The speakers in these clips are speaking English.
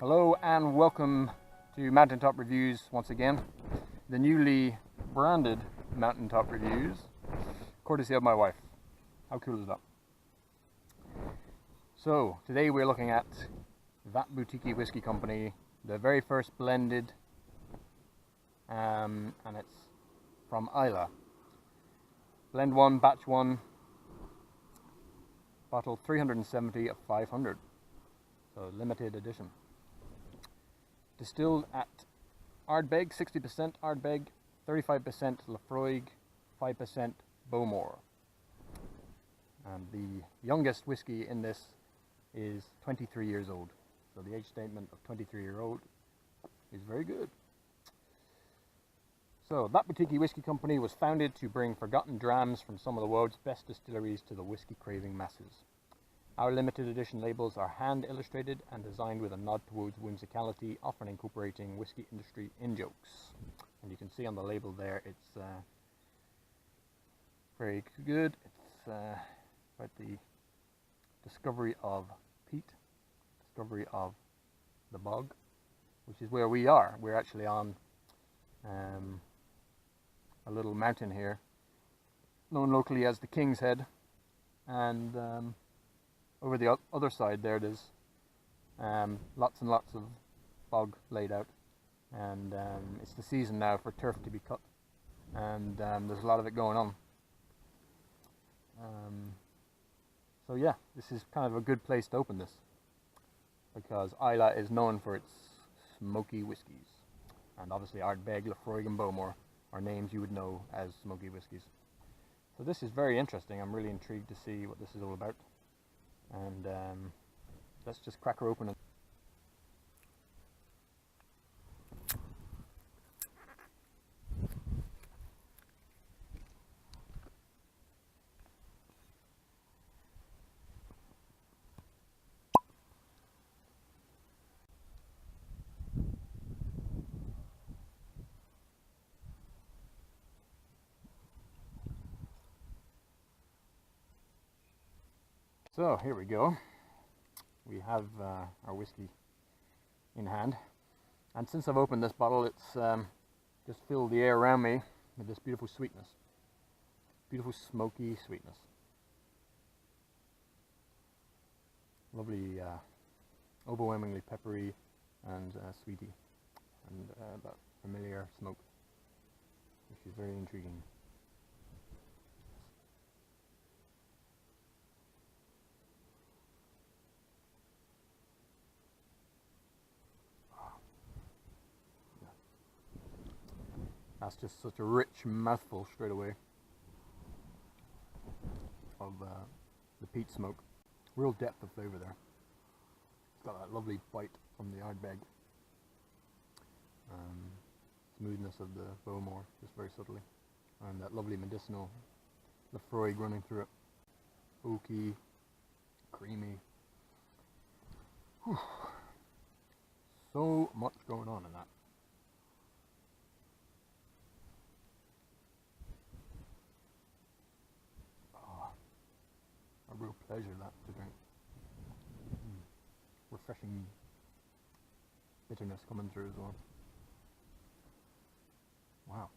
Hello and welcome to Mountaintop Reviews once again. The newly branded Mountaintop Reviews, courtesy of my wife. How cool is that? So today we're looking at that Boutique-y Whisky Company, the very first blended, and it's from Islay. Blend 1, batch 1, bottle 370 of 500, so limited edition. Distilled at Ardbeg, 60% Ardbeg, 35% Laphroaig, 5% Bowmore. And the youngest whiskey in this is 23 years old. So the age statement of 23-year-old is very good. So that Boutique-y Whisky Company was founded to bring forgotten drams from some of the world's best distilleries to the whiskey-craving masses. Our limited edition labels are hand illustrated and designed with a nod towards whimsicality, often incorporating whiskey industry in-jokes. And you can see on the label there, it's very good. It's about the discovery of peat, discovery of the bog, which is where we are. We're actually on a little mountain here, known locally as the King's Head, and over the other side there there's lots and lots of bog laid out, and it's the season now for turf to be cut, and there's a lot of it going on. So yeah, this is kind of a good place to open this, because Islay is known for its smoky whiskies, and obviously Ardbeg, Laphroaig and Bowmore are names you would know as smoky whiskies. So this is very interesting. I'm really intrigued to see what this is all about, and let's just crack her open. So here we go. We have our whiskey in hand, and since I've opened this bottle, it's just filled the air around me with this beautiful sweetness, beautiful smoky sweetness. Lovely, overwhelmingly peppery and sweety, and that familiar smoke, which is very intriguing. That's just such a rich mouthful straight away of the peat smoke. Real depth of flavour there. It's got that lovely bite from the Ardbeg. Smoothness of the Bowmore, just very subtly. And that lovely medicinal Laphroaig running through it. Oaky, creamy. Whew. So much going on in that. A real pleasure that to drink. Refreshing bitterness coming through as well. Wow.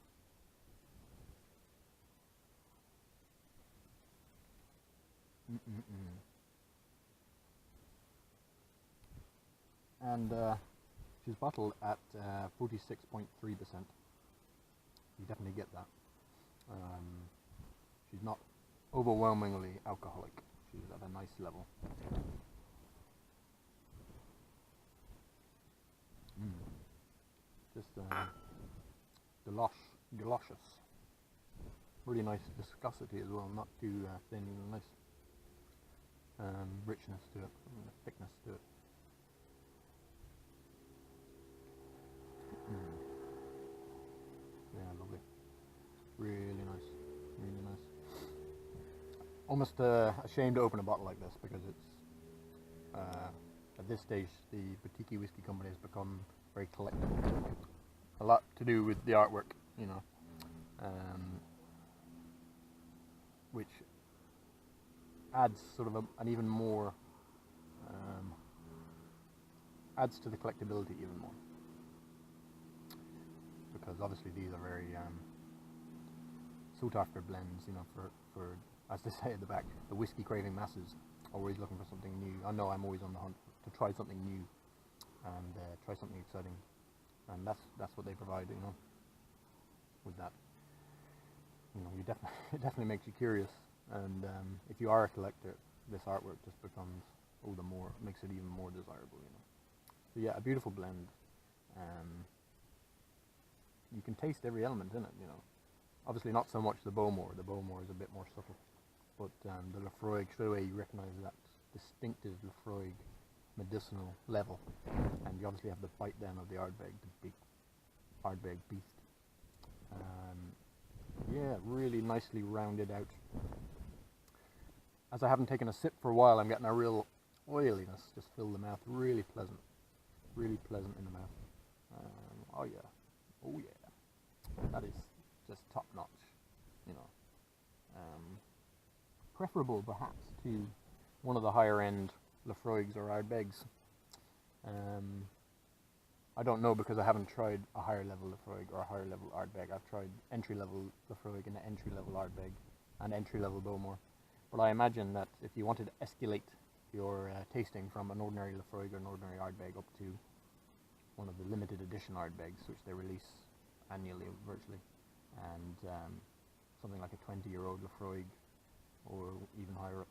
And she's bottled at 46.3%. You definitely get that. She's not overwhelmingly alcoholic. She's at a nice level. Just delicious. Really nice viscosity as well, not too thin. Nice richness to it, thickness to it. Yeah, lovely. Really nice. Really nice. Almost ashamed to open a bottle like this, because it's at this stage the Boutique-y Whisky Company has become very collectible. A lot to do with the artwork, you know, which adds sort of an even more adds to the collectability even more. Because obviously these are very sought after blends, you know, for as they say at the back, the whiskey craving masses, always looking for something new. I know I'm always on the hunt to try something new and try something exciting, and that's what they provide, you know. With that, you know, it definitely makes you curious, and if you are a collector, this artwork just becomes makes it even more desirable, you know. So yeah, a beautiful blend. You can taste every element in it, you know. Obviously not so much the Bowmore. The Bowmore is a bit more subtle, but the Laphroaig, straight away you recognise that distinctive Laphroaig medicinal level, and you obviously have the bite then of the Ardbeg, the big Ardbeg beast. Yeah, really nicely rounded out. As I haven't taken a sip for a while, I'm getting a real oiliness just fill the mouth. Really pleasant in the mouth. Oh yeah, that is just top notch, you know. Preferable perhaps to one of the higher end Laphroaigs or Ardbegs. I don't know because I haven't tried a higher level Laphroaig or a higher level Ardbeg. I've tried entry level Laphroaig and entry level Ardbeg and entry level Bowmore. But I imagine that if you wanted to escalate your tasting from an ordinary Laphroaig or an ordinary Ardbeg up to one of the limited edition Ardbegs, which they release annually virtually, and something like a 20-year-old Laphroaig or even higher up,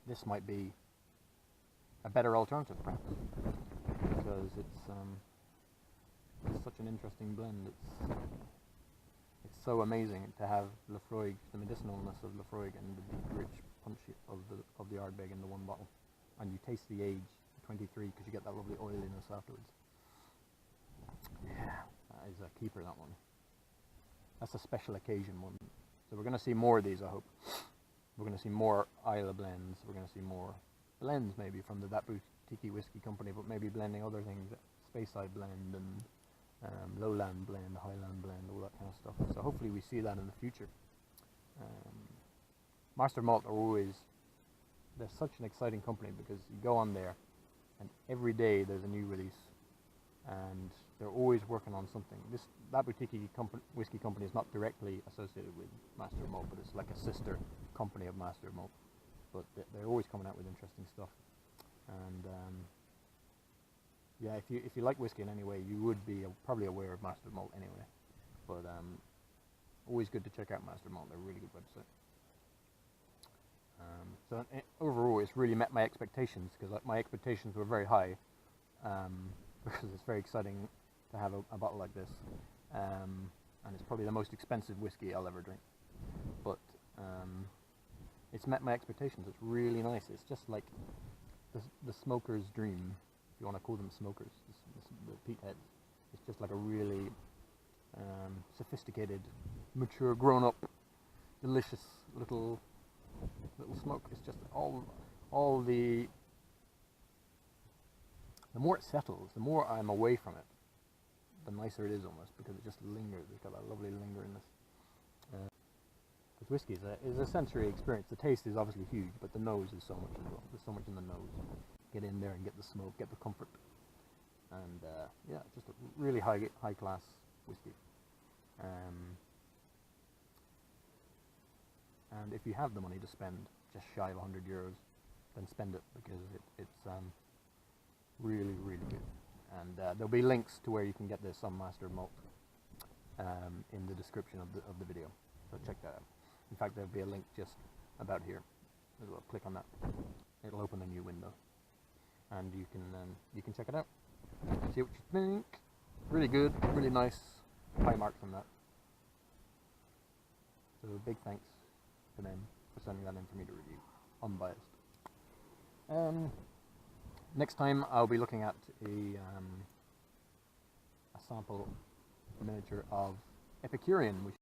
this might be a better alternative perhaps, because it's such an interesting blend. It's so amazing to have Laphroaig, the medicinalness of Laphroaig, and the deep rich punch of the Ardbeg in the one bottle, and you taste the age, 23, because you get that lovely oiliness afterwards. Yeah, that is a keeper, that one. That's a special occasion one. So we're going to see more of these, I hope. We're going to see more Islay blends. We're going to see more blends maybe from the Boutique-y Whisky Company, but maybe blending other things, Speyside blend and Lowland blend, Highland blend, all that kind of stuff. So hopefully we see that in the future. MasterOfMalt are always, they're such an exciting company because you go on there and every day there's a new release, and they're always working on something. That Boutique-y Whisky Company is not directly associated with MasterOfMalt, but it's like a sister company of MasterOfMalt. But they're always coming out with interesting stuff. And yeah, if you like whiskey in any way, you would be probably aware of MasterOfMalt anyway. But always good to check out MasterOfMalt. They're a really good website. So overall, it's really met my expectations, because my expectations were very high, because it's very exciting to have a bottle like this, and it's probably the most expensive whiskey I'll ever drink. But it's met my expectations. It's really nice. It's just like the smoker's dream, if you want to call them smokers, the peat heads. It's just like a really sophisticated, mature, grown-up, delicious little smoke. It's just all the more it settles, the more I'm away from it, the nicer it is almost, because it just lingers. It's got a lovely lingeriness. Because whiskey is a sensory experience. The taste is obviously huge, but the nose is so much as well. There's so much in the nose. Get in there and get the smoke, get the comfort, and yeah, just a really high class whiskey. And if you have the money to spend just shy of €100, then spend it, because it's really good. And there'll be links to where you can get this on MasterOfMalt in the description of the video, so check that out. In fact, there'll be a link just about here as well. Click on that. It'll open a new window, and you can check it out. See what you think. Really good, really nice. High marks on that. So big thanks to them for sending that in for me to review, unbiased. Next time I'll be looking at a sample miniature of Epicurean, which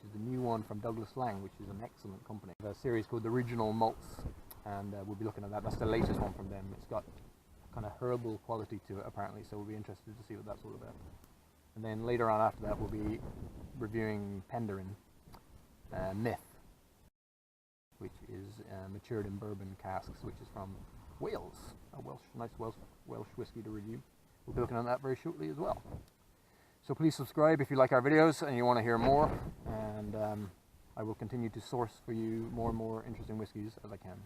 is the new one from Douglas Lang, which is an excellent company. A series called the Regional Malts, and we'll be looking at that. That's the latest one from them. It's got a kind of herbal quality to it apparently, so we'll be interested to see what that's all about. And then later on after that we'll be reviewing Penderyn Myth, which is matured in bourbon casks, which is from Wales, a nice Welsh whiskey to review. We'll be looking at that very shortly as well. So please subscribe if you like our videos and you want to hear more, and I will continue to source for you more and more interesting whiskies as I can.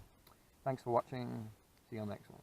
Thanks for watching. See you on the next one.